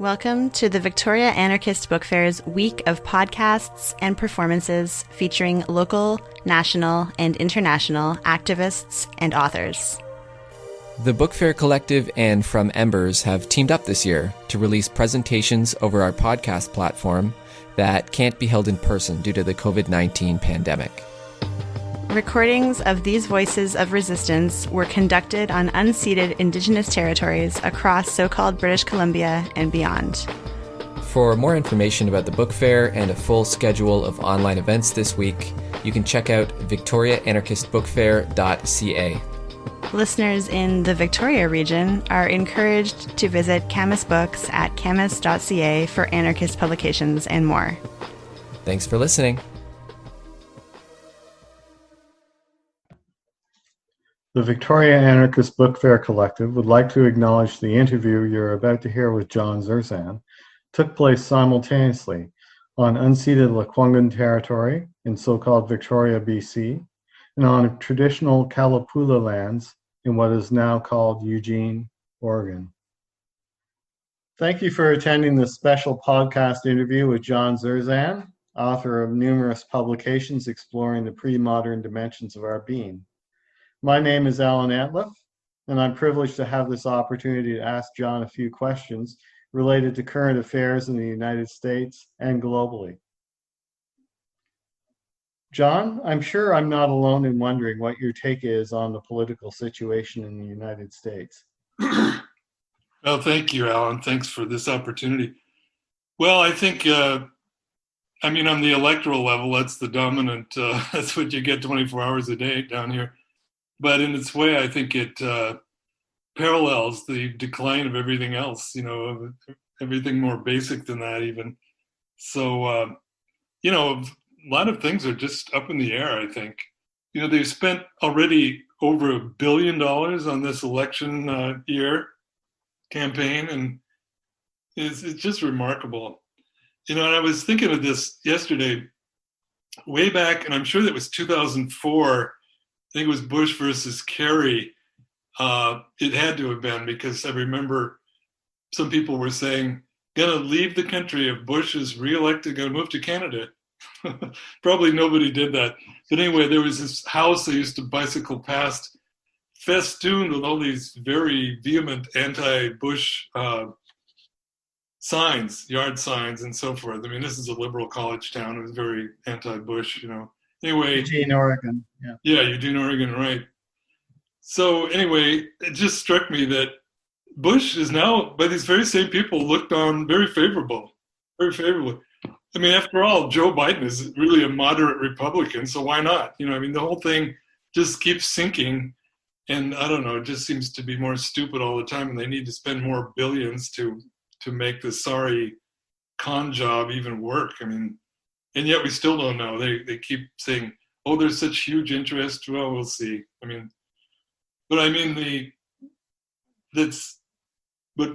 Welcome to the Victoria Anarchist Book Fair's week of podcasts and performances featuring local, national, and international activists and authors. The Book Fair Collective and From Embers have teamed up this year to release presentations over our podcast platform that can't be held in person due to the COVID-19 pandemic. Recordings of these voices of resistance were conducted on unceded Indigenous territories across so-called British Columbia and beyond. For more information about the book fair and a full schedule of online events this week, you can check out victoriaanarchistbookfair.ca. Listeners in the Victoria region are encouraged to visit Camas Books at camas.ca for anarchist publications and more. Thanks for listening. The Victoria Anarchist Book Fair Collective would like to acknowledge the interview you're about to hear with John Zerzan took place simultaneously on unceded Lekwungen territory in so-called Victoria, BC, and on traditional Kalapula lands in what is now called Eugene, Oregon. Thank you for attending this special podcast interview with John Zerzan, author of numerous publications exploring the pre-modern dimensions of our being. My name is Alan Antliff, and I'm privileged to have this opportunity to ask John a few questions related to current affairs in the United States and globally. John, I'm sure I'm not alone in wondering what your take is on the political situation in the United States. Well, thank you, Alan. Thanks for this opportunity. Well, I think, on the electoral level, that's the dominant, that's what you get 24 hours a day down here. But in its way, I think it parallels the decline of everything else, everything more basic than that even. So, a lot of things are just up in the air, I think. They've spent already over $1 billion on this election year campaign, and it's just remarkable. And I was thinking of this yesterday, way back, and I'm sure that was 2004, I think it was Bush versus Kerry. It had to have been, because I remember some people were saying, gonna leave the country if Bush is reelected, gonna move to Canada. Probably nobody did that. But anyway, there was this house I used to bicycle past, festooned with all these very vehement anti-Bush signs, yard signs and so forth. I mean, this is a liberal college town. It was very anti-Bush, Anyway, Eugene, Oregon. Yeah, Eugene, Oregon, right. So anyway, it just struck me that Bush is now, by these very same people, looked on very favorably. I mean, after all, Joe Biden is really a moderate Republican, so why not? The whole thing just keeps sinking, and I don't know, it just seems to be more stupid all the time, and they need to spend more billions to make the sorry con job even work. And yet we still don't know. They keep saying, oh, there's such huge interest. Well, we'll see. But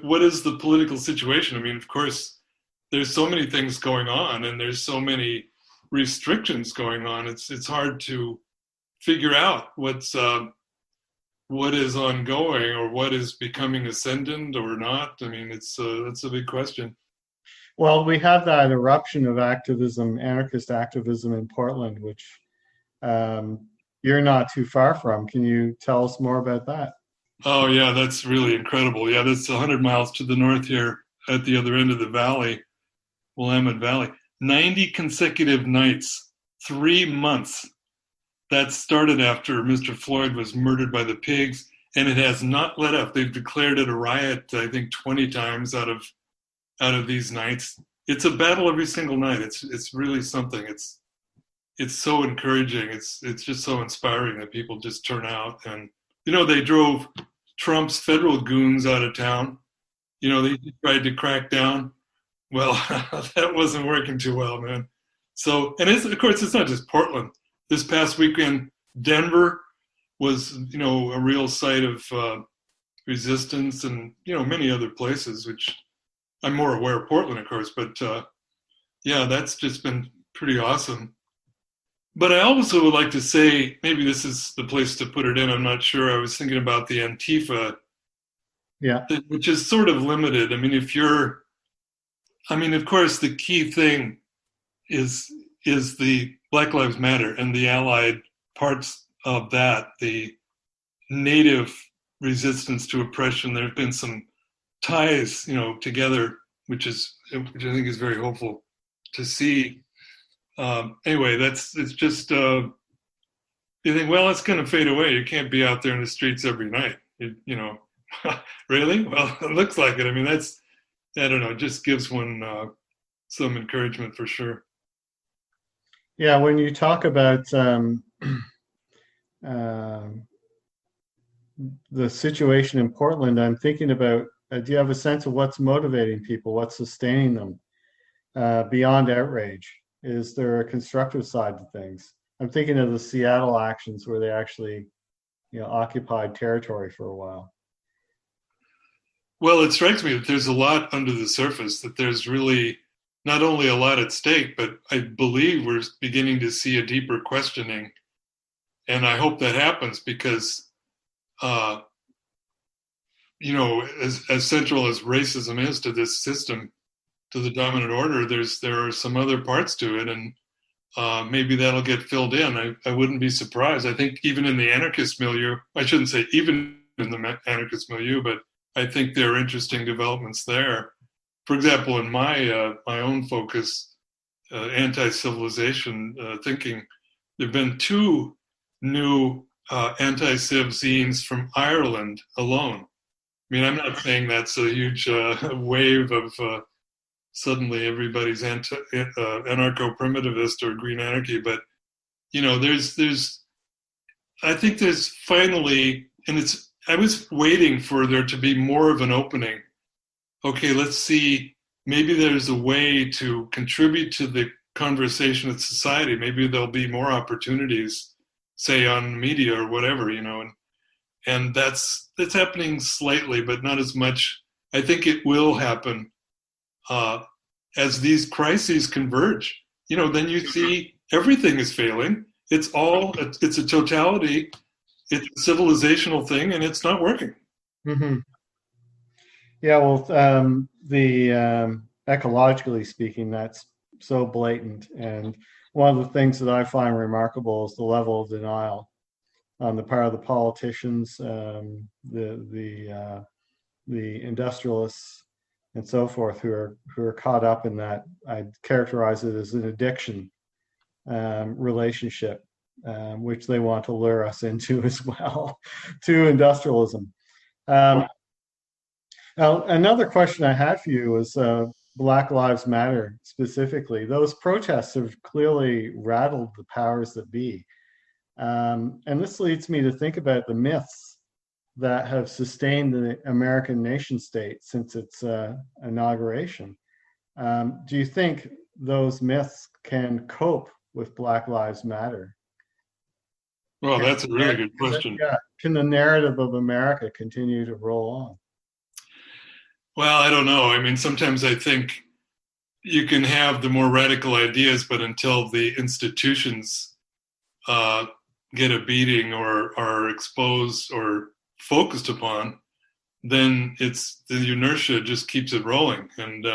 what is the political situation? Of course, there's so many things going on, and there's so many restrictions going on. It's hard to figure out what is ongoing or what is becoming ascendant or not. That's a big question. Well, we have that eruption of activism, anarchist activism in Portland, which you're not too far from. Can you tell us more about that? Oh, yeah, that's really incredible. Yeah, that's 100 miles to the north here at the other end of the valley, Willamette Valley. 90 consecutive nights, 3 months. That started after Mr. Floyd was murdered by the pigs, and it has not let up. They've declared it a riot, I think, 20 times out of these nights. It's a battle every single night. It's really something. It's so encouraging. It's just so inspiring that people just turn out. And they drove Trump's federal goons out of town. They tried to crack down. Well, that wasn't working too well, man. So, and of course it's not just Portland. This past weekend, Denver was a real site of resistance, and many other places, which I'm more aware of Portland, of course, but that's just been pretty awesome. But I also would like to say, maybe this is the place to put it in, I'm not sure. I was thinking about the Antifa, which is sort of limited. If you're I mean, of course, the key thing is the Black Lives Matter and the allied parts of that, the native resistance to oppression. There have been some ties, together, which I think is very hopeful to see. Anyway, it's just you think, well, it's going to fade away. You can't be out there in the streets every night. Really? Well, it looks like it. I mean, I don't know. It just gives one some encouragement for sure. Yeah, when you talk about the situation in Portland, I'm thinking about, do you have a sense of what's motivating people, what's sustaining them beyond outrage? Is there a constructive side to things? I'm thinking of the Seattle actions where they actually, occupied territory for a while. Well, it strikes me that there's a lot under the surface, that there's really not only a lot at stake, but I believe we're beginning to see a deeper questioning. And I hope that happens because, as central as racism is to this system, to the dominant order, there are some other parts to it, and maybe that'll get filled in. I wouldn't be surprised. I think even in the anarchist milieu, I shouldn't say even in the anarchist milieu, but I think there are interesting developments there. For example, in my own focus, anti-civilization thinking, there have been 2 new anti-civ zines from Ireland alone. I mean, I'm not saying that's a huge wave of suddenly everybody's anarcho-primitivist or green anarchy, but I think there's finally, and I was waiting for there to be more of an opening. Okay, let's see, maybe there's a way to contribute to the conversation of society. Maybe there'll be more opportunities, say on media or whatever, and that's happening slightly, but not as much. I think it will happen as these crises converge. Then you see everything is failing. It's a totality. It's a civilizational thing, and it's not working. Mm-hmm. Yeah, well, the ecologically speaking, that's so blatant. And one of the things that I find remarkable is the level of denial on the part of the politicians, the industrialists, and so forth, who are caught up in that. I'd characterize it as an addiction relationship, which they want to lure us into as well, to industrialism. Now, another question I had for you was Black Lives Matter specifically. Those protests have clearly rattled the powers that be. And this leads me to think about the myths that have sustained the American nation state since its inauguration. Do you think those myths can cope with Black Lives Matter? Well, that's a really good question. Yeah. Can the narrative of America continue to roll on? Well, I don't know. I mean, sometimes I think you can have the more radical ideas, but until the institutions get a beating or are exposed or focused upon, then the inertia just keeps it rolling. And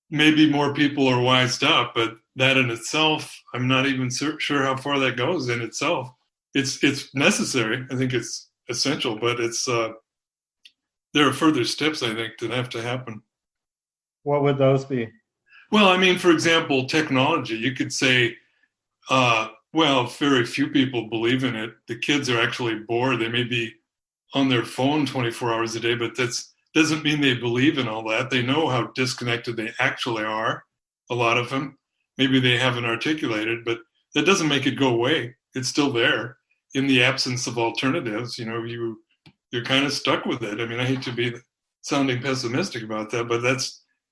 maybe more people are wised up, but that in itself, I'm not even sure how far that goes in itself. It's necessary. I think it's essential, but there are further steps, I think, that have to happen. What would those be? Well, I mean, for example, technology. You could say, well, very few people believe in it. The kids are actually bored. They may be on their phone 24 hours a day, but that doesn't mean they believe in all that. They know how disconnected they actually are, a lot of them. Maybe they haven't articulated, but that doesn't make it go away. It's still there. In the absence of alternatives, you're kind of stuck with it. I mean, I hate to be sounding pessimistic about that, but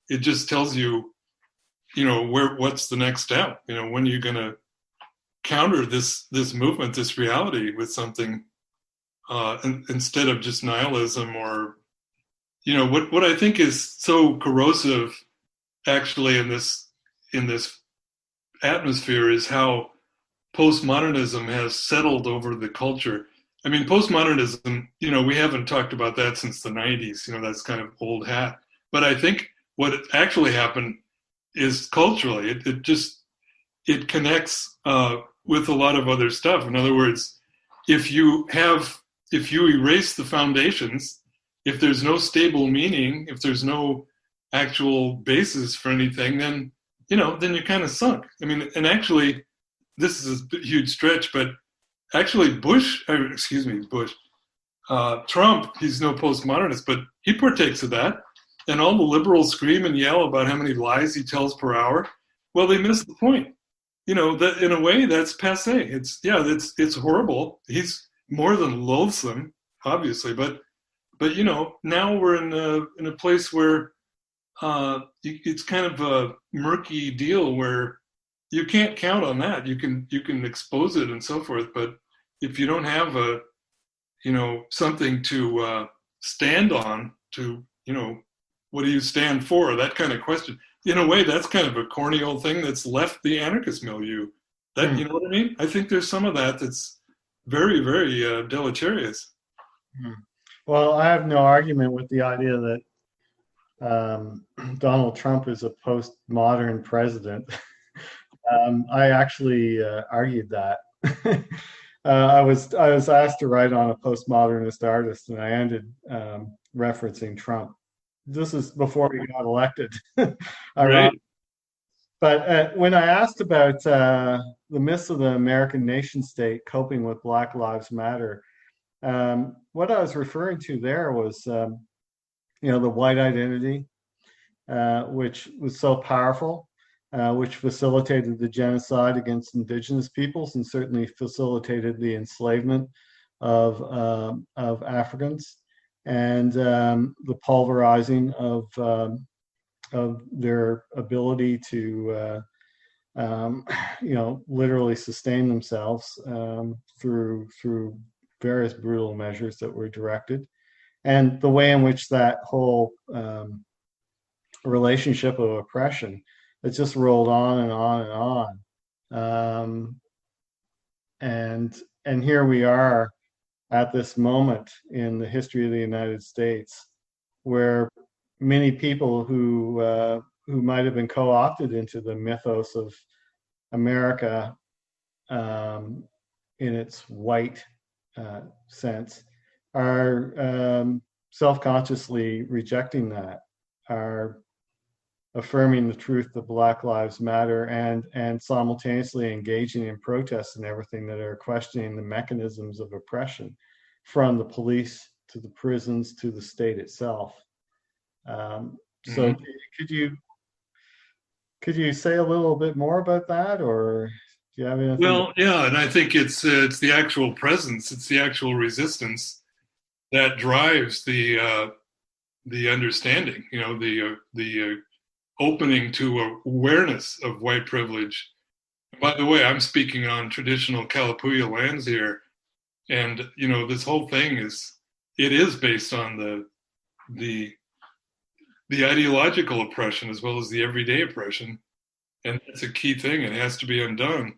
it just tells you, what's the next step? When are you going to counter this movement, this reality with something instead of just nihilism or, what I think is so corrosive actually in this atmosphere is how postmodernism has settled over the culture. I mean, postmodernism, we haven't talked about that since the 90s. That's kind of old hat. But I think what actually happened is culturally. It connects with a lot of other stuff. In other words, if you erase the foundations, if there's no stable meaning, if there's no actual basis for anything, then you're kind of sunk. I mean, and actually, this is a huge stretch, but actually Trump, he's no postmodernist, but he partakes of that. And all the liberals scream and yell about how many lies he tells per hour. Well, they miss the point. That in a way that's passé. It's horrible. He's more than loathsome, obviously, but now we're in a place where it's kind of a murky deal where you can't count on that. You can expose it and so forth, but if you don't have something to stand on, to what do you stand for? That kind of question. In a way, that's kind of a corny old thing that's left the anarchist milieu. That you know what I mean? I think there's some of that that's very, very deleterious. Well, I have no argument with the idea that Donald Trump is a postmodern president. I actually argued that. I was asked to write on a postmodernist artist, and I ended referencing Trump. This is before he got elected. Right. But when I asked about the myths of the American nation state coping with Black Lives Matter, what I was referring to there was, the white identity, which was so powerful, which facilitated the genocide against Indigenous peoples and certainly facilitated the enslavement of Africans, and the pulverizing of their ability to literally sustain themselves through various brutal measures that were directed, and the way in which that whole relationship of oppression, it just rolled on and on and on, and here we are at this moment in the history of the United States, where many people who might have been co-opted into the mythos of America in its white sense are self-consciously rejecting that, are affirming the truth that Black Lives Matter, and simultaneously engaging in protests and everything that are questioning the mechanisms of oppression, from the police to the prisons to the state itself. So could you say a little bit more about that, or do you have anything? Well, yeah, and I think it's the actual presence, it's the actual resistance that drives the understanding, the opening to awareness of white privilege. By the way, I'm speaking on traditional Kalapuya lands here, and this whole thing is based on the ideological oppression as well as the everyday oppression, and it's a key thing. It has to be undone.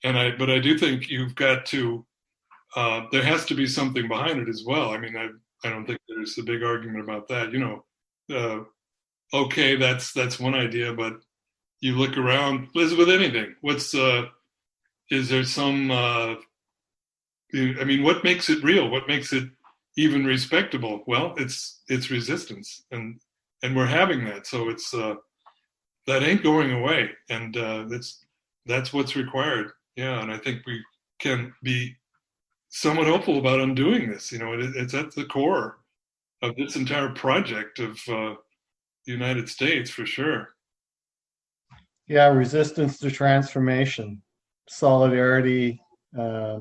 But I do think you've got to. There has to be something behind it as well. I mean, I don't think there's a big argument about that. Okay, that's one idea, but you look around, as with anything, is there some, what makes it real? What makes it even respectable? Well, it's resistance, and we're having that. So it's, that ain't going away. And that's what's required. Yeah, and I think we can be somewhat hopeful about undoing this. It's at the core of this entire project of the United States, for sure. Yeah, resistance to transformation, solidarity, a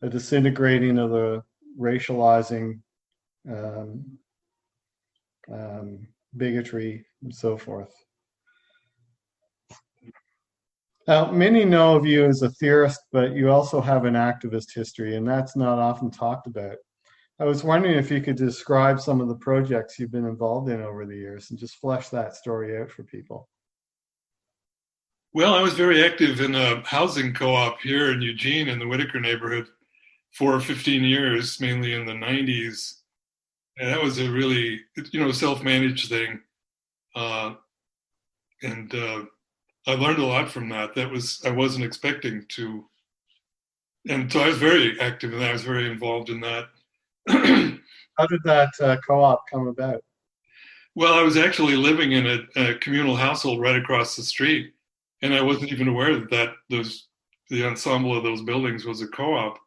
disintegrating of the racializing, bigotry, and so forth. Now, many know of you as a theorist, but you also have an activist history, and that's not often talked about. I was wondering if you could describe some of the projects you've been involved in over the years and just flesh that story out for people. Well, I was very active in a housing co-op here in Eugene in the Whitaker neighborhood for 15 years, mainly in the 90s. And that was a really, self-managed thing. And I learned a lot from that. I wasn't expecting to. And so I was very active in that. I was very involved in that. How did that co-op come about? Well, I was actually living in a communal household right across the street, and I wasn't even aware that the ensemble of those buildings was a co-op.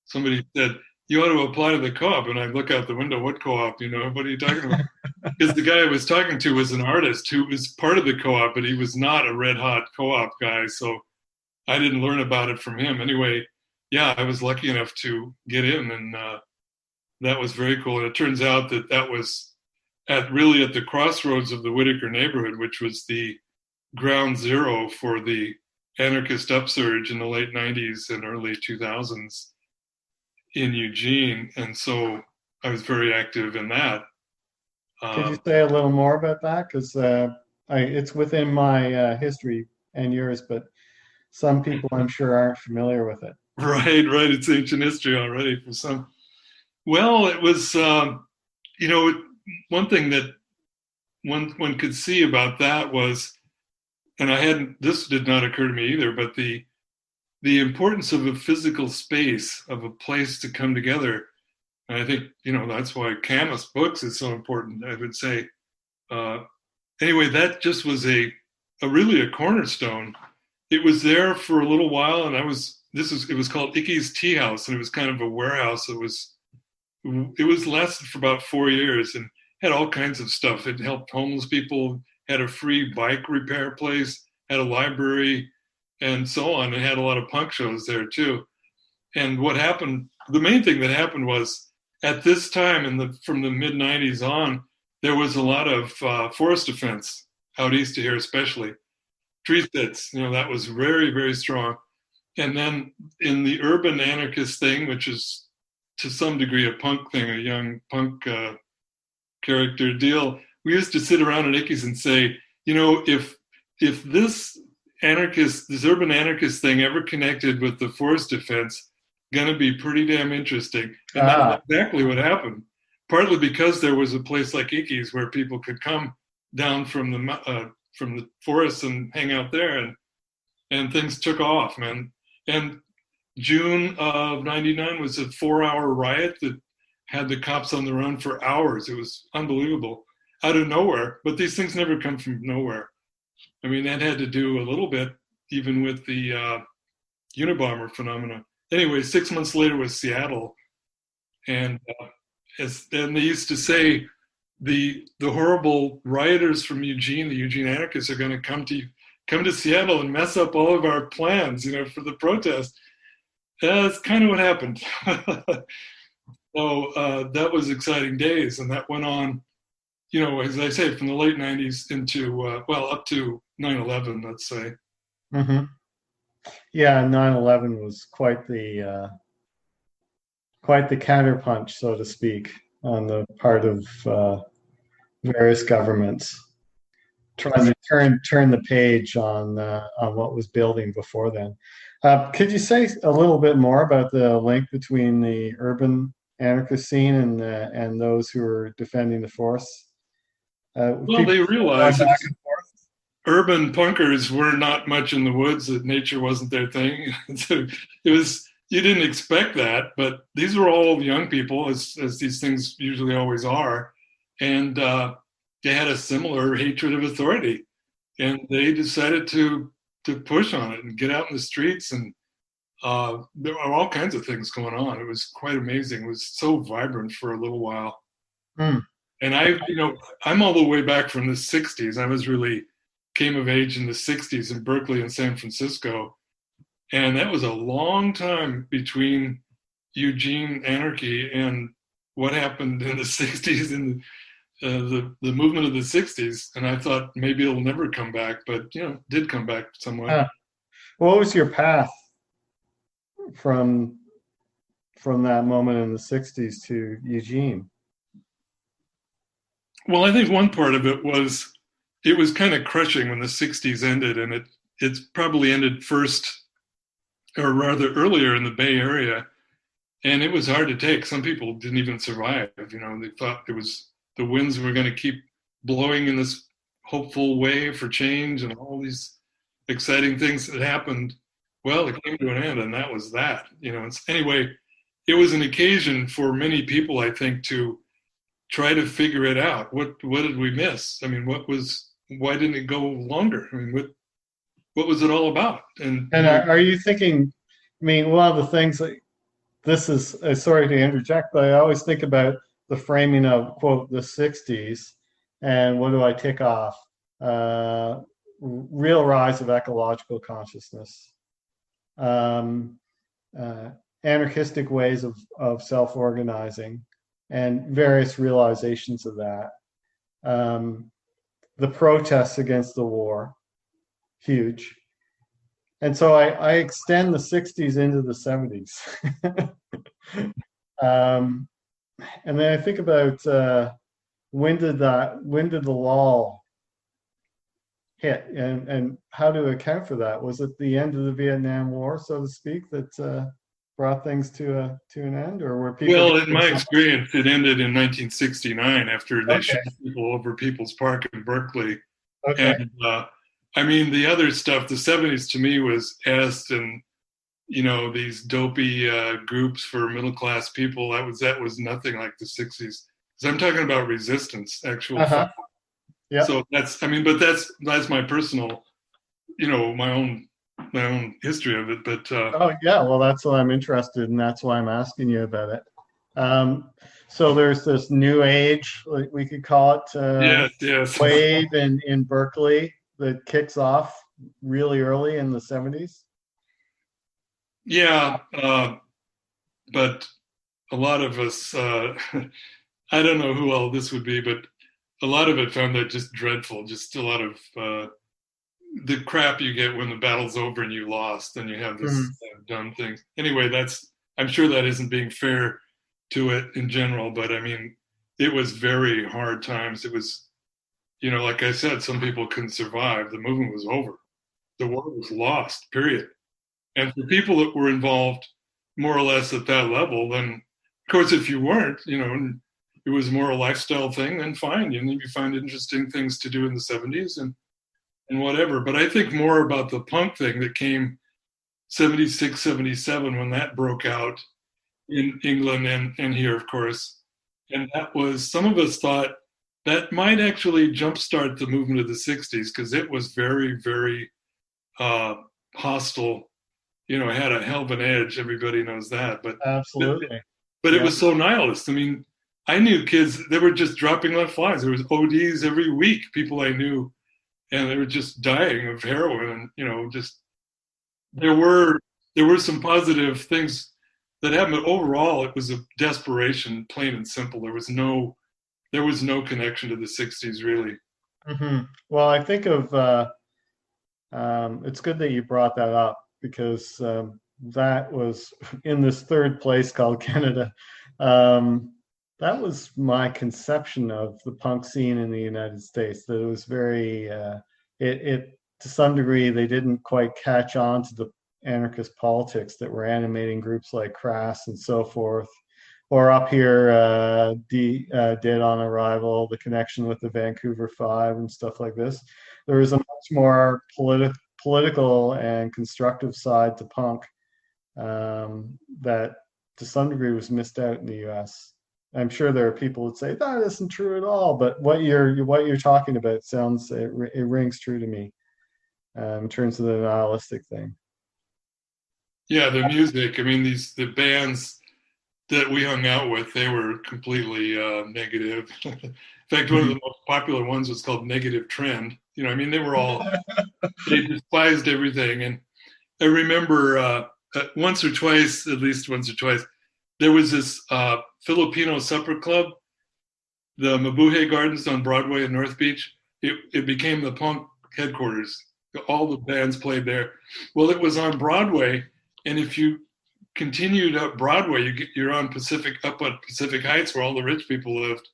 Somebody said, "You ought to apply to the co-op," and I look out the window. What co-op? What are you talking about? Because the guy I was talking to was an artist who was part of the co-op, but he was not a red hot co-op guy, so I didn't learn about it from him. Anyway, yeah, I was lucky enough to get in, and that was very cool. And it turns out that was really at the crossroads of the Whitaker neighborhood, which was the ground zero for the anarchist upsurge in the late 90s and early 2000s in Eugene. And so I was very active in that. Could you say a little more about that? Because it's within my history and yours, but some people I'm sure aren't familiar with it. Right. It's ancient history already for some. Well, it was, one thing that one could see about that was, and this did not occur to me either, but the importance of a physical space, of a place to come together. And I think, that's why Camus Books is so important, I would say. Anyway, that just was really a cornerstone. It was there for a little while, and it was called Icky's Tea House, and it was kind of a warehouse. It was lasted for about 4 years and had all kinds of stuff. It helped homeless people, had a free bike repair place, had a library, and so on. It had a lot of punk shows there too. And what happened, the main thing that happened was at this time from the mid 90s on, there was a lot of forest defense out east of here, especially tree pits. That was very, very strong. And then in the urban anarchist thing, which is to some degree a punk thing, a young punk character deal, we used to sit around at Icky's and say, if this urban anarchist thing ever connected with the forest defense, gonna be pretty damn interesting. And that's exactly what happened. Partly because there was a place like Icky's where people could come down from the forest and hang out there, and things took off, man. And June of '99 was a 4-hour riot that had the cops on the run for hours. It was unbelievable, out of nowhere. But these things never come from nowhere. I mean, that had to do a little bit even with the Unabomber phenomena. Anyway, 6 months later was Seattle, and they used to say, the horrible rioters from Eugene, the Eugene anarchists, are going to come to Seattle and mess up all of our plans, for the protest. That's kind of what happened. So that was exciting days, and that went on, as I say, from the late 90s into up to 9/11, let's say. Mm-hmm. Yeah, 9/11 was quite the counterpunch, so to speak, on the part of various governments trying to turn the page on what was building before then. Could you say a little bit more about the link between the urban anarchist scene and those who are defending the forests? Well, they realized urban punkers were not much in the woods, that nature wasn't their thing. So you didn't expect that, but these were all young people, as these things usually always are. And they had a similar hatred of authority. And they decided to push on it and get out in the streets. And there were all kinds of things going on. It was quite amazing. It was so vibrant for a little while. Mm. And I'm all the way back from the 60s. I came of age in the 60s in Berkeley and San Francisco. And that was a long time between Eugene anarchy and what happened in the 60s and the movement of the 60s. And I thought maybe it'll never come back, but did come back somewhat. What was your path from that moment in the 60s to Eugene? Well, I think one part of it was kind of crushing when the 60s ended, and it's probably ended first, or rather earlier, in the Bay Area. And it was hard to take. Some people didn't even survive. They thought the winds were going to keep blowing in this hopeful way for change and all these exciting things that happened. Well, it came to an end, and that was that. Anyway, it was an occasion for many people, I think, to try to figure it out. What did we miss? I mean, why didn't it go longer? I mean, what was it all about? And are you thinking, I mean, one of the things that this is, sorry to interject, but I always think about the framing of, quote, the 60s, and what do I tick off? Real rise of ecological consciousness, anarchistic ways of self-organizing, and various realizations of that. The protests against the war, huge. And so I extend the 60s into the 70s. And then I think about when did the lull hit, and how to account for that? Was it the end of the Vietnam War, so to speak, that brought things to an end, or were people? Well, in my experience, it ended in 1969 after they shot people over People's Park in Berkeley. Okay. And I mean, the other stuff, the 70s to me was est and these dopey groups for middle class people. That was nothing like the 60s. Because I'm talking about resistance, actual. Yeah. So that's my personal, my own history of it. But oh yeah, well that's what I'm interested in. That's why I'm asking you about it. So there's this new age, like we could call it, yes. wave in Berkeley that kicks off really early in the 70s. Yeah, but a lot of us, I don't know who all this would be, but a lot of it found that just dreadful. Just a lot of the crap you get when the battle's over and you lost and you have this dumb thing. Anyway, I'm sure that isn't being fair to it in general, but I mean, it was very hard times. It was, like I said, some people couldn't survive. The movement was over. The war was lost, period. And for people that were involved more or less at that level, then of course, if you weren't, and it was more a lifestyle thing, then fine. You find interesting things to do in the 70s and whatever. But I think more about the punk thing that came 76, 77 when that broke out in England and here, of course. And that was, some of us thought that might actually jumpstart the movement of the 60s because it was very, very hostile. It had a hell of an edge. Everybody knows that. But absolutely. But it was so nihilist. I mean, I knew kids, they were just dropping like flies. There was ODs every week, people I knew, and they were just dying of heroin. And, just, there were some positive things that happened, but overall it was a desperation, plain and simple. There was no connection to the 60s, really. Mm-hmm. Well, I think of, it's good that you brought that up because that was in this third place called Canada. That was my conception of the punk scene in the United States, that it was very, it to some degree, they didn't quite catch on to the anarchist politics that were animating groups like Crass and so forth, or up here, Dead on Arrival, the connection with the Vancouver Five and stuff like this. There was a much more political and constructive side to punk that to some degree was missed out in the US. I'm sure there are people that say that isn't true at all, but what you're talking about sounds, it rings true to me in terms of the nihilistic thing. Yeah, the music. I mean, the bands that we hung out with, they were completely negative. In fact, one of the most popular ones was called Negative Trend. I mean, they were all, they despised everything. And I remember once or twice, there was this Filipino supper club, the Mabuhay Gardens on Broadway in North Beach. It became the punk headquarters. All the bands played there. Well, it was on Broadway, and if you continued up Broadway, you're on up on Pacific Heights, where all the rich people lived,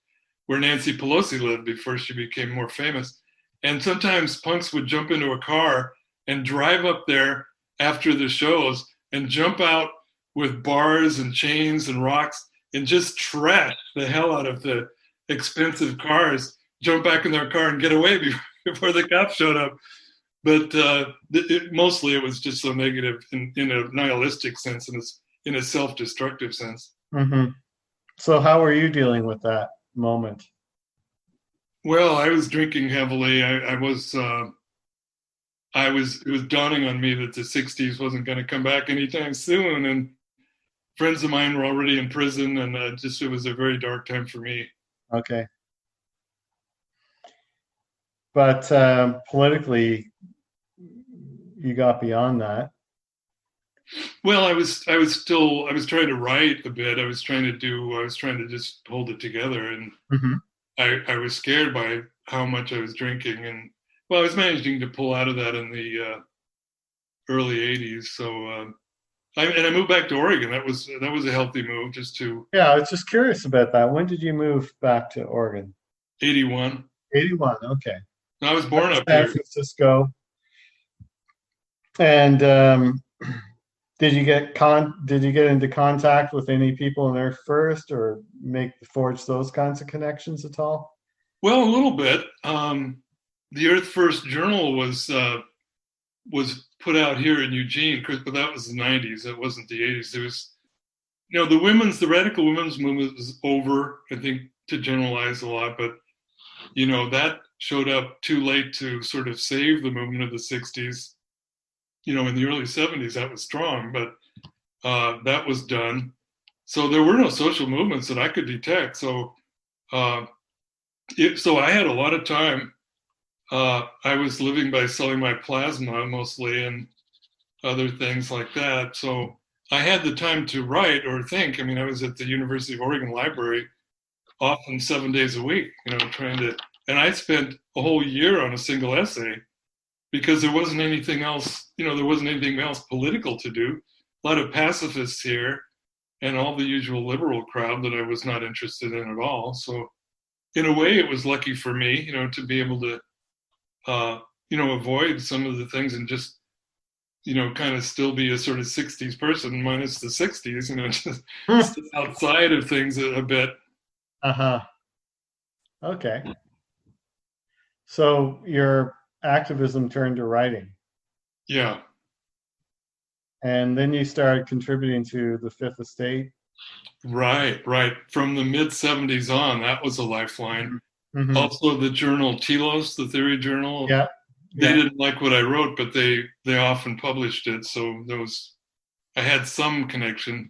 where Nancy Pelosi lived before she became more famous. And sometimes punks would jump into a car and drive up there after the shows and jump out with bars and chains and rocks and just trash the hell out of the expensive cars jump back in their car and get away before the cops showed up. But mostly it was just so negative in a nihilistic sense and in a self-destructive sense. Mm-hmm. So how were you dealing with that moment? Well, I was drinking heavily. It was dawning on me that the 60s wasn't going to come back anytime soon. And friends of mine were already in prison, and it was a very dark time for me. Okay. But politically, you got beyond that. Well, I was trying to write a bit. I was trying to just hold it together, and Mm-hmm. I was scared by how much I was drinking, and well, I was managing to pull out of that in the early '80s. So I moved back to Oregon. That was a healthy move, just to. Yeah, I was just curious about that. When did you move back to Oregon? 81. 81. Okay. I was born up San here. Francisco. And did you get into contact with any people in there first, or forge those kinds of connections at all? Well, a little bit. The Earth First Journal was put out here in Eugene, but that was the 90s. It wasn't the 80s. There was, the radical women's movement was over, I think, to generalize a lot, but, that showed up too late to sort of save the movement of the 60s. In the early 70s, that was strong, but that was done. So there were no social movements that I could detect. So I had a lot of time. I was living by selling my plasma mostly and other things like that. So I had the time to write or think. I mean, I was at the University of Oregon Library often 7 days a week, trying to, and I spent a whole year on a single essay because there wasn't anything else, there wasn't anything else political to do. A lot of pacifists here and all the usual liberal crowd that I was not interested in at all. So in a way, it was lucky for me, to be able to, avoid some of the things and just, kind of still be a sort of 60s person minus the 60s, just outside of things a bit. Uh-huh. Okay. So your activism turned to writing. Yeah. And then you started contributing to the Fifth Estate. Right. From the mid 70s on, that was a lifeline. Mm-hmm. Also the journal Telos, the theory journal. Yeah. They didn't like what I wrote, but they often published it. So I had some connection.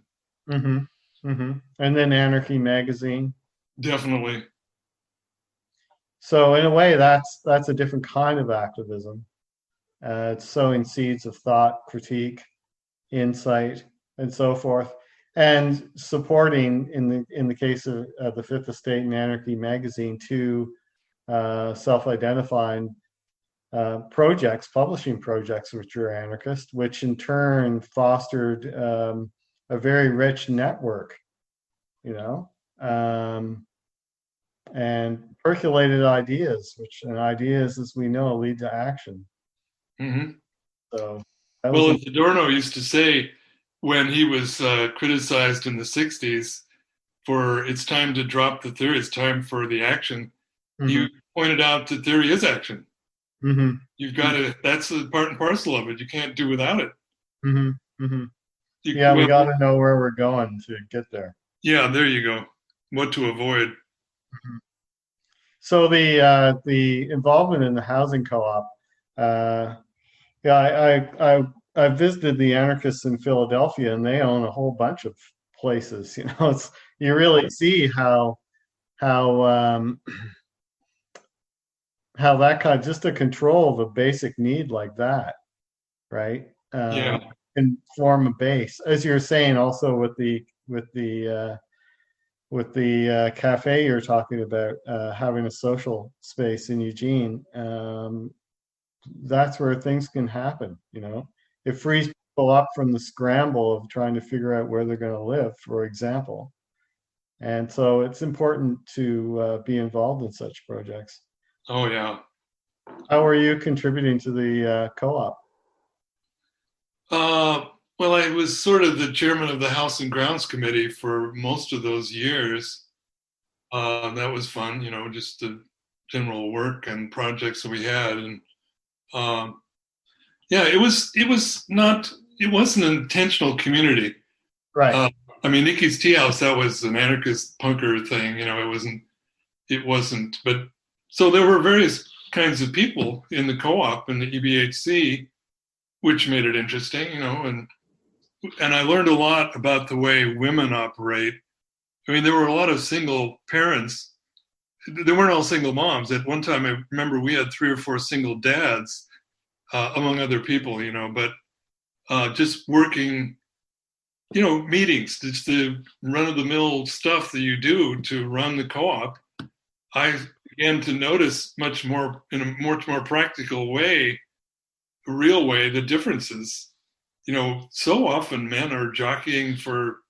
Mm-hmm. Mm-hmm. And then Anarchy Magazine. Definitely. So in a way, that's a different kind of activism. It's sowing seeds of thought, critique, insight, and so forth, and supporting in the case of the Fifth Estate and Anarchy Magazine, two self-identifying projects, publishing projects, which were anarchist, which in turn fostered a very rich network, and percolated ideas, and ideas, as we know, lead to action. Mm-hmm. So, as Adorno used to say when he was criticized in the 60s for it's time to drop the theory, it's time for the action, mm-hmm. He pointed out that theory is action. Mm-hmm. You've got to, that's the part and parcel of it. You can't do without it. Mm-hmm. Mm-hmm. We got to know where we're going to get there. Yeah, there you go. What to avoid. Mm-hmm. So the involvement in the housing co-op, I visited the anarchists in Philadelphia, and they own a whole bunch of places. You really see how that kind of, just to control the basic need like that, right? And form a base, as you're saying, also with the cafe you're talking about, having a social space in Eugene. That's where things can happen. It frees people up from the scramble of trying to figure out where they're going to live, for example. And so it's important to be involved in such projects. Oh, yeah. How are you contributing to the co-op? Well, I was sort of the chairman of the House and Grounds Committee for most of those years. That was fun, just to general work and projects that we had. And yeah, it wasn't an intentional community. Right. I mean, Nikki's Tea House, that was an anarchist punker thing, it wasn't, but so there were various kinds of people in the co-op and the EBHC, which made it interesting, and I learned a lot about the way women operate. I mean, there were a lot of single parents. They weren't all single moms. At one time, I remember we had 3 or 4 single dads, among other people, but just working, meetings, just the run-of-the-mill stuff that you do to run the co-op. I began to notice much more, in a much more practical way, a real way, the differences. So often men are jockeying for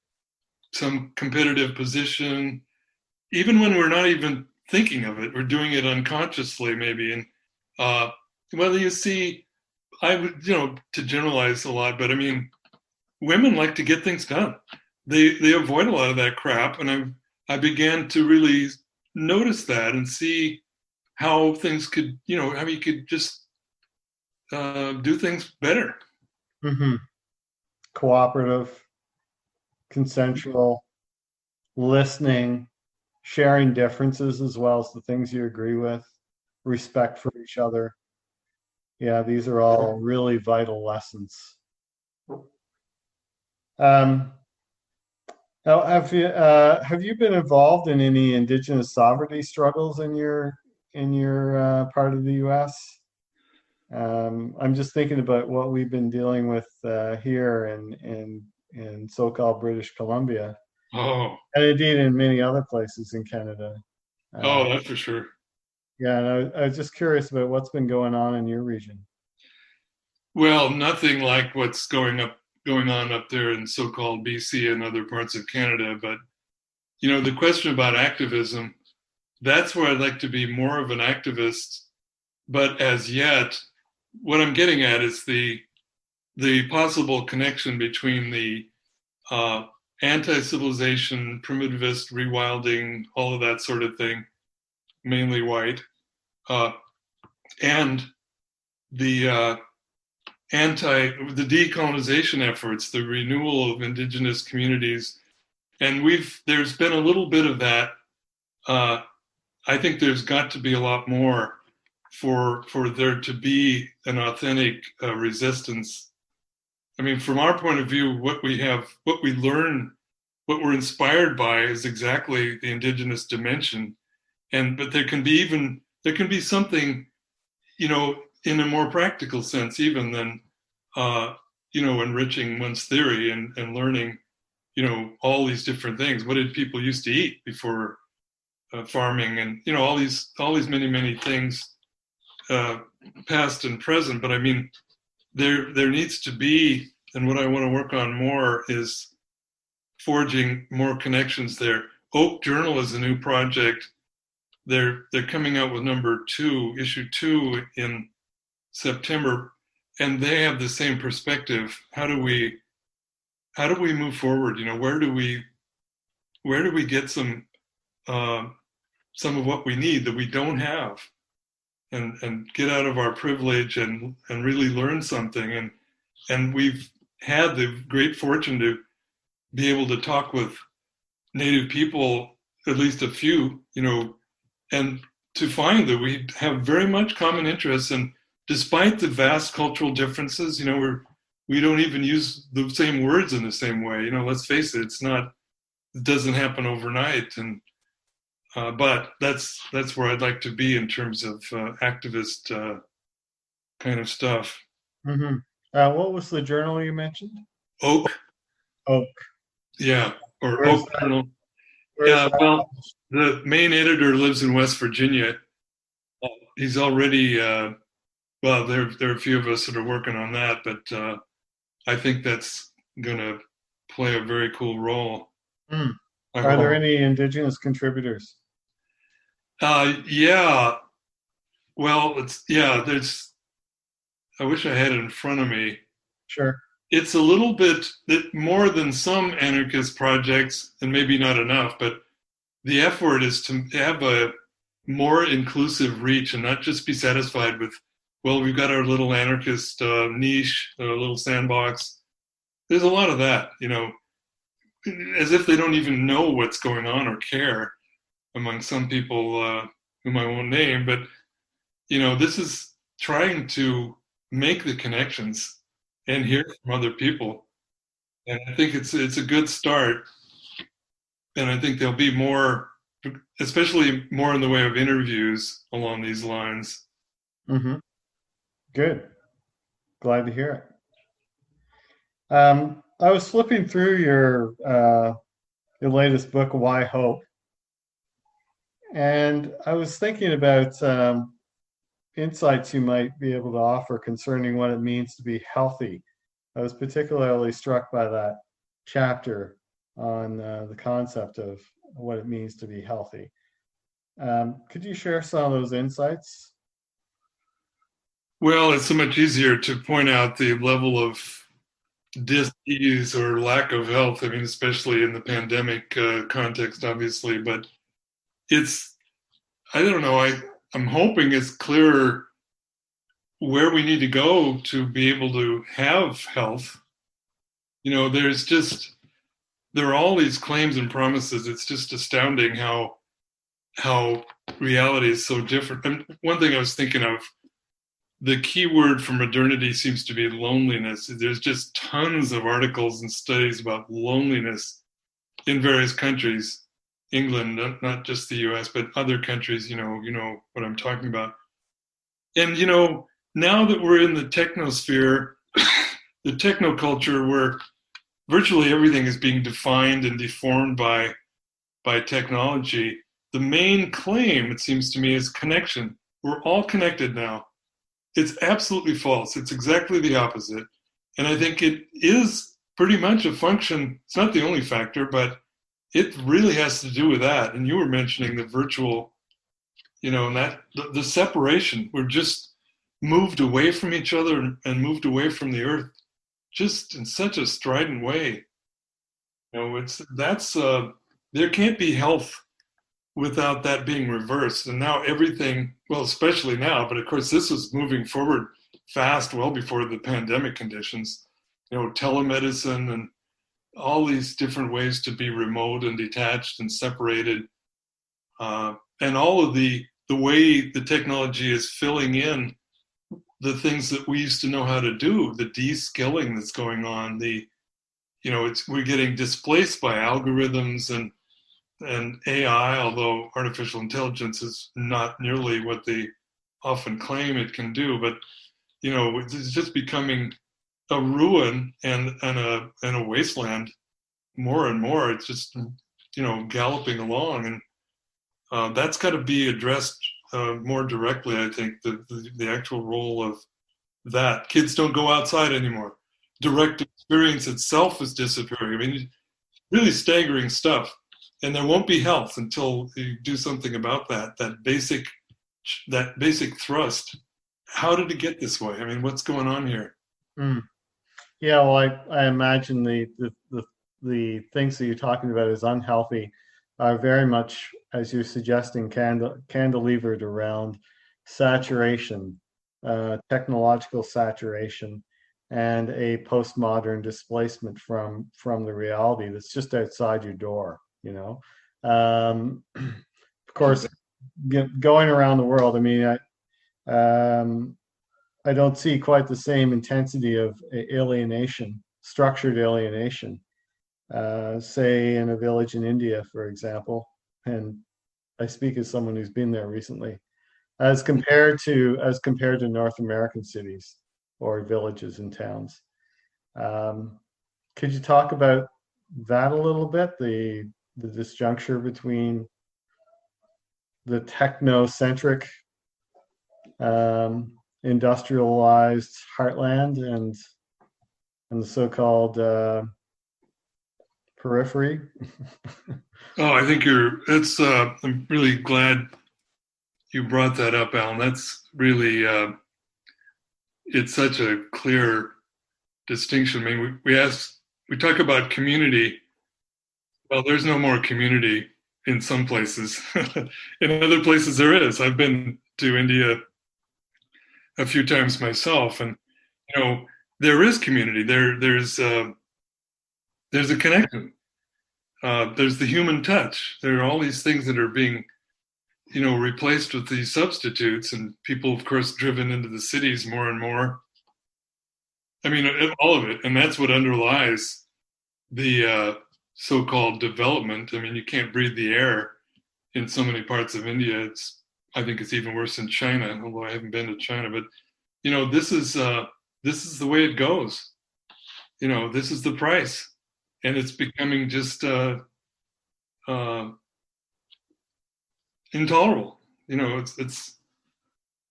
some competitive position, even when we're not even thinking of it. We're doing it unconsciously, maybe. And well, you see, I would, to generalize a lot, but I mean, women like to get things done. They avoid a lot of that crap, and I began to really notice that and see how things could, how you could just do things better. Mm-hmm. Cooperative, consensual, listening, sharing differences as well as the things you agree with, respect for each other. Yeah, these are all really vital lessons. Now, have you been involved in any Indigenous sovereignty struggles in your part of the U.S.? I'm just thinking about what we've been dealing with here in so-called British Columbia, Oh, and indeed in many other places in Canada. that's for sure. Yeah, and I was just curious about what's been going on in your region. Well, nothing like what's going on up there in so-called BC and other parts of Canada. But, the question about activism, that's where I'd like to be more of an activist. But as yet, what I'm getting at is the possible connection between the anti-civilization, primitivist, rewilding, all of that sort of thing, mainly white, and the decolonization efforts, the renewal of Indigenous communities. And there's been a little bit of that. I think there's got to be a lot more for there to be an authentic resistance. I mean, from our point of view, what we learn, what we're inspired by is exactly the Indigenous dimension. But there can be something, in a more practical sense, even than, enriching one's theory and learning, all these different things. What did people used to eat before farming, and all these many, many things, past and present. But I mean, there needs to be, and what I want to work on more is forging more connections there. Oak Journal is a new project. They're coming out with issue 2 in September, and they have the same perspective. How do we move forward? Where do we get some of what we need that we don't have, and get out of our privilege and really learn something. And we've had the great fortune to be able to talk with Native people, at least a few, and to find that we have very much common interests. And despite the vast cultural differences, we don't even use the same words in the same way. Let's face it, it doesn't happen overnight. And but that's where I'd like to be in terms of activist kind of stuff. Mm-hmm. What was the journal you mentioned? Oak. Yeah, or Where's Oak that? Journal. Where's Well, the main editor lives in West Virginia. He's already, there are a few of us that are working on that, but I think that's going to play a very cool role. Are there any Indigenous contributors? Yeah. Well, there's, I wish I had it in front of me. Sure. It's a little bit more than some anarchist projects, and maybe not enough, but the effort is to have more inclusive reach and not just be satisfied with, well, we've got our little anarchist niche, our little sandbox. There's a lot of that, as if they don't even know what's going on or care among some people whom I won't name. But, this is trying to make the connections and hear from other people. And I think it's a good start. And I think there'll be more, especially more in the way of interviews along these lines. Mm-hmm. Good. Glad to hear it. I was flipping through your latest book, Why Hope? And I was thinking about insights you might be able to offer concerning what it means to be healthy. I was particularly struck by that chapter on the concept of what it means to be healthy. Could you share some of those insights? Well, it's so much easier to point out the level of dis-ease or lack of health, especially in the pandemic context, obviously, but I don't know, I'm hoping it's clearer where we need to go to be able to have health. There are all these claims and promises. It's just astounding how reality is so different. And one thing I was thinking of, the key word for modernity seems to be loneliness. There's just tons of articles and studies about loneliness in various countries, England, not just the US, but other countries, you know what I'm talking about. And, now that we're in the technosphere, the technoculture, where virtually everything is being defined and deformed by technology, the main claim, it seems to me, is connection. We're all connected now. It's absolutely false. It's exactly the opposite. And I think it is pretty much a function. It's not the only factor, but it really has to do with that. And you were mentioning the virtual, and that the separation. We're just moved away from each other and moved away from the earth, just in such a strident way. There can't be health without that being reversed. And now everything, well, especially now, but of course this was moving forward fast, well before the pandemic conditions, telemedicine and all these different ways to be remote and detached and separated. And all of the way the technology is filling in the things that we used to know how to do, the de-skilling that's going on, we're getting displaced by algorithms and AI, although artificial intelligence is not nearly what they often claim it can do. But, it's just becoming a ruin and a wasteland more and more. It's just, galloping along. And that's got to be addressed more directly, I think, the actual role of that. Kids don't go outside anymore. Direct experience itself is disappearing. Really staggering stuff. And there won't be health until you do something about that basic thrust. How did it get this way? What's going on here? Yeah, well, I imagine the things that you're talking about as unhealthy are very much, as you're suggesting, cantilevered around saturation, technological saturation, and a postmodern displacement from the reality that's just outside your door. Of course, going around the world, I don't see quite the same intensity of alienation, structured alienation, say in a village in India, for example, and I speak as someone who's been there recently, as compared to North American cities or villages and towns. Could you talk about that a little bit, the disjuncture between the technocentric, industrialized heartland and the so-called periphery? Oh, I think I'm really glad you brought that up, Alan. That's really, it's such a clear distinction. We talk about community. Well, there's no more community in some places. In other places there is. I've been to India a few times myself, and there is community. There's a connection. There's the human touch. There are all these things that are being replaced with these substitutes, and people, of course, driven into the cities more and more. I mean, all of it, and that's what underlies the so-called development. I mean, you can't breathe the air in so many parts of India. I think it's even worse in China, although I haven't been to China. But this is the way it goes. This is the price, and it's becoming just intolerable. It's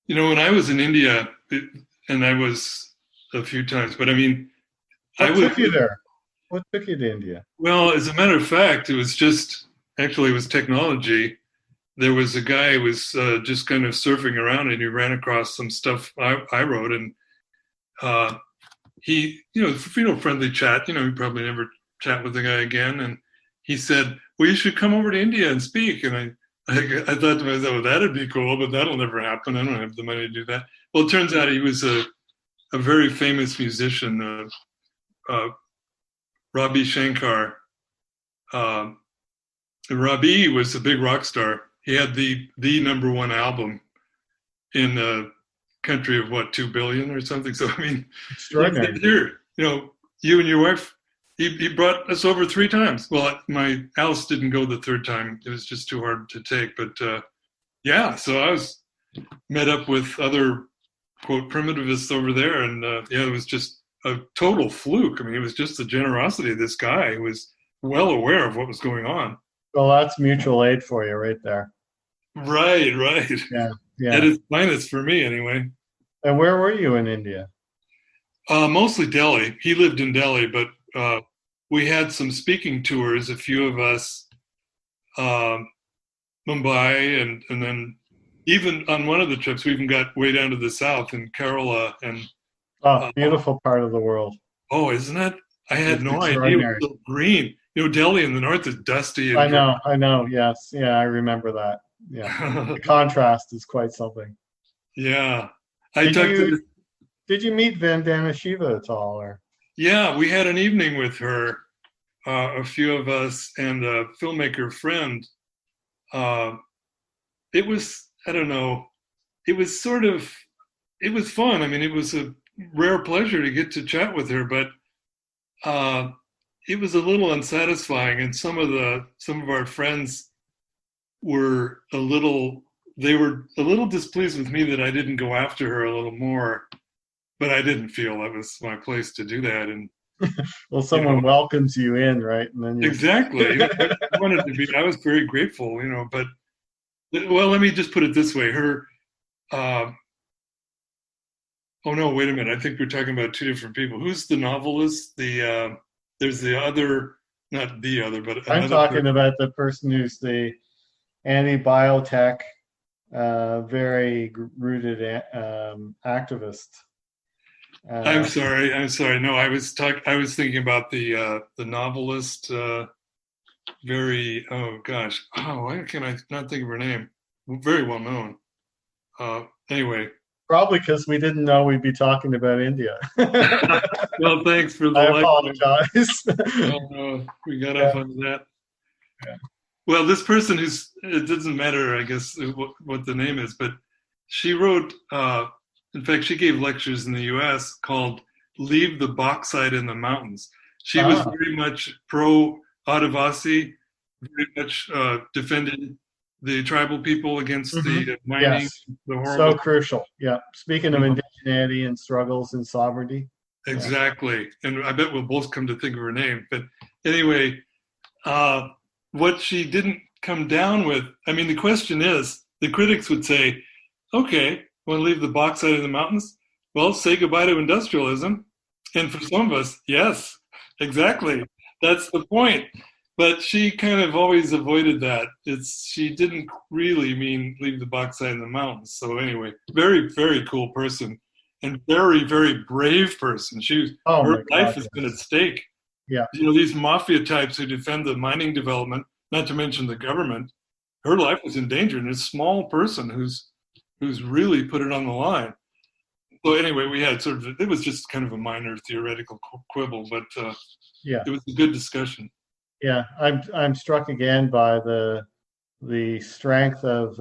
when I was in India, and I was a few times, but I mean, what took you there? What took you to India? Well, as a matter of fact, it was technology. There was a guy who was just kind of surfing around, and he ran across some stuff I wrote, and he, friendly chat. He probably never chat with the guy again, and he said, "Well, you should come over to India and speak." And I thought to myself, well, that'd be cool, but that'll never happen. I don't have the money to do that. Well, it turns out he was a very famous musician, Ravi Shankar. Ravi was a big rock star. He had the number one album in a country of 2 billion or something. So I mean, extraordinary. Here, you and your wife. He brought us over 3 times. Well, my Alice didn't go the 3rd time. It was just too hard to take. But so I was met up with other, quote, primitivists over there. And it was just a total fluke. I mean, it was just the generosity of this guy who was well aware of what was going on. Well, that's mutual aid for you right there. Right. Yeah. At its finest for me, anyway. And where were you in India? Mostly Delhi. He lived in Delhi, but we had some speaking tours, a few of us, Mumbai, and then even on one of the trips, we even got way down to the south in Kerala. And beautiful part of the world. Oh, isn't it? I had no idea it was so green. Delhi in the north is dusty. And I know. Yes. Yeah, I remember that. Yeah. The contrast is quite something. Yeah. Did you meet Vandana Shiva at all? Or? Yeah, we had an evening with her, a few of us, and a filmmaker friend. It was, I don't know, it was fun. I mean, it was a rare pleasure to get to chat with her, but it was a little unsatisfying, and some of our friends were a little displeased with me that I didn't go after her a little more, but I didn't feel that was my place to do that. And well, someone welcomes you in, right? And then exactly. I was very grateful, but well, let me just put it this way. Her oh no, wait a minute. I think we're talking about 2 different people. Who's the novelist? There's the other, not the other, but I'm talking about the person who's the anti-biotech, very rooted activist. I'm sorry. No, I was thinking about the novelist. Why can I not think of her name? Very well known. Anyway. Probably because we didn't know we'd be talking about India. Well, thanks for the I apologize. Oh, no, we got off on that. Yeah. Well, this person it doesn't matter, I guess, what the name is, but she wrote, in fact, she gave lectures in the U.S. called Leave the Bauxite in the Mountains. She was very much pro-Adivasi, very much defended the tribal people against the mining. Yes. The horrible. So crucial. Yeah. Speaking of indigeneity and struggles and sovereignty. Exactly. Yeah. And I bet we'll both come to think of her name. But anyway, what she didn't come down with, I mean, the question is, the critics would say, okay, want to leave the bauxite in the mountains? Well, say goodbye to industrialism. And for some of us, yes, exactly. That's the point. But she kind of always avoided that. She didn't really mean leave the bauxite in the mountains. So anyway, very, very cool person and very, very brave person. Her life has been at stake. Yeah. These mafia types who defend the mining development, not to mention the government. Her life was in danger, and a small person who's really put it on the line. So anyway, we had it was just kind of a minor theoretical quibble, but it was a good discussion. Yeah, I'm struck again by the strength of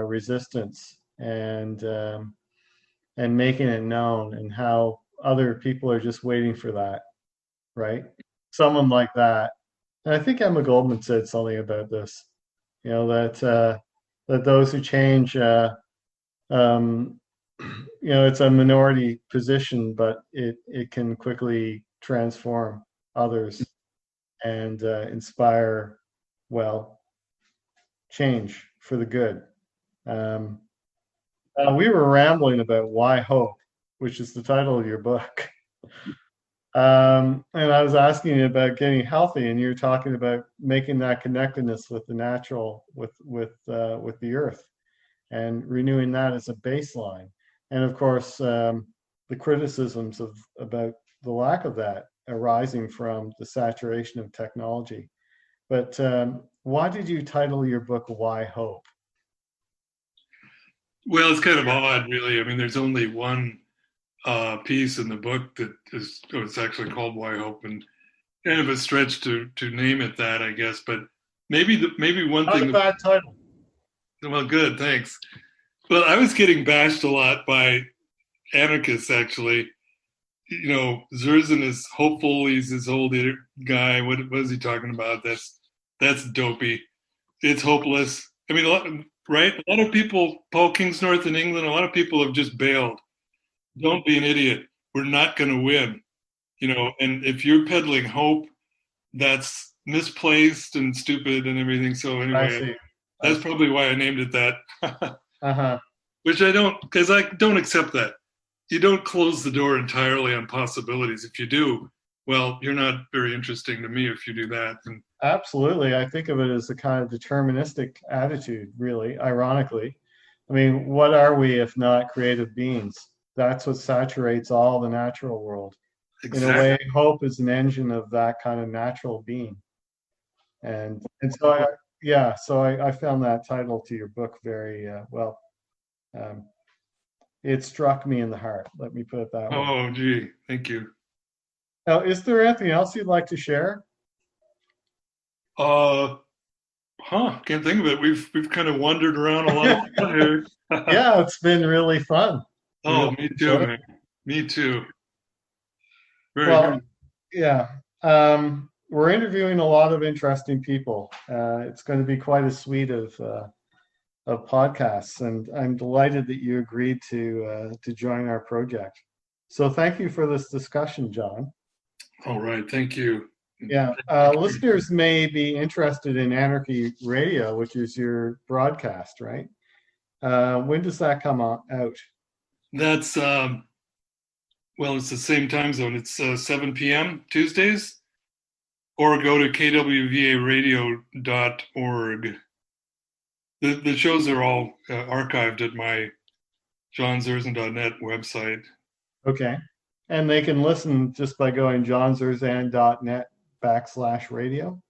resistance and making it known, and how other people are just waiting for that, right? Someone like that. And I think Emma Goldman said something about this, that those who change, it's a minority position, but it can quickly transform others and inspire, change for the good. We were rambling about Why Hope, which is the title of your book. And I was asking you about getting healthy, and you're talking about making that connectedness with the natural, with the earth, and renewing that as a baseline. And of course, the criticisms about the lack of that arising from the saturation of technology. But why did you title your book Why Hope? Well, it's kind of odd, really. I mean, there's only one piece in the book that it's actually called Why Hope, and kind of a stretch to name it that, I guess. But maybe one thing. Not a bad title. Well, good, thanks. Well, I was getting bashed a lot by anarchists, actually. Zerzan is hopeful. He's this old guy. What is he talking about? That's dopey. It's hopeless. I mean, right? A lot of people, Paul Kingsnorth in England, a lot of people have just bailed. Don't be an idiot. We're not going to win. And if you're peddling hope, that's misplaced and stupid and everything. So anyway, that's probably why I named it that. Which because I don't accept that. You don't close the door entirely on possibilities. If you do, well, you're not very interesting to me if you do that. And absolutely. I think of it as a kind of deterministic attitude, really, ironically. I mean, what are we if not creative beings? That's what saturates all the natural world. Exactly. In a way, hope is an engine of that kind of natural being. And so I found that title to your book very well. It struck me in the heart. Let me put it that way. Oh, gee, thank you. Now, is there anything else you'd like to share? Can't think of it. We've kind of wandered around a lot here. Yeah, it's been really fun. Oh, me too, man. Me too. Very good. Yeah. We're interviewing a lot of interesting people. It's going to be quite a suite of podcasts, and I'm delighted that you agreed to join our project. So thank you for this discussion, John. All right, thank you. Yeah, listeners may be interested in Anarchy Radio, which is your broadcast, right? When does that come out? That's it's the same time zone. It's 7 p.m. Tuesdays, or go to kwvaradio.org. The shows are all archived at my johnzerzan.net website. Okay. And they can listen just by going johnzerzan.net/radio?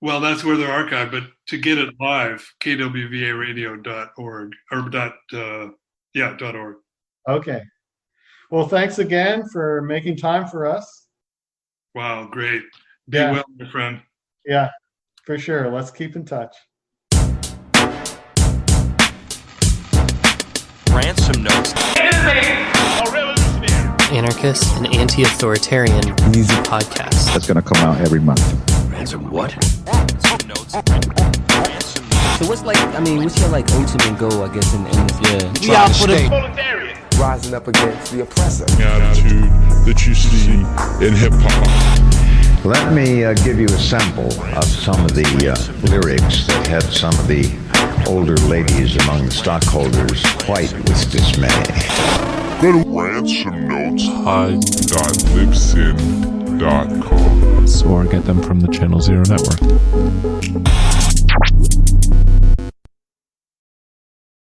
Well, that's where they're archived, but to get it live, kwvaradio.org or .org. Okay. Well, thanks again for making time for us. Wow, great. Be well, my friend. Yeah, for sure. Let's keep in touch. Ransom notes. Anarchist and anti-authoritarian music podcast. That's going to come out every month. Ransom what? Ransom notes. So what's your ultimate goal, I guess, in this? Yeah. We out for the proletariat. Rising up against the oppressor. The attitude that you see in hip-hop. Let me give you a sample of some of the lyrics that had some of the older ladies among the stockholders white with dismay. Go to ransomnoteshigh.libsyn.com or get them from the Channel Zero Network.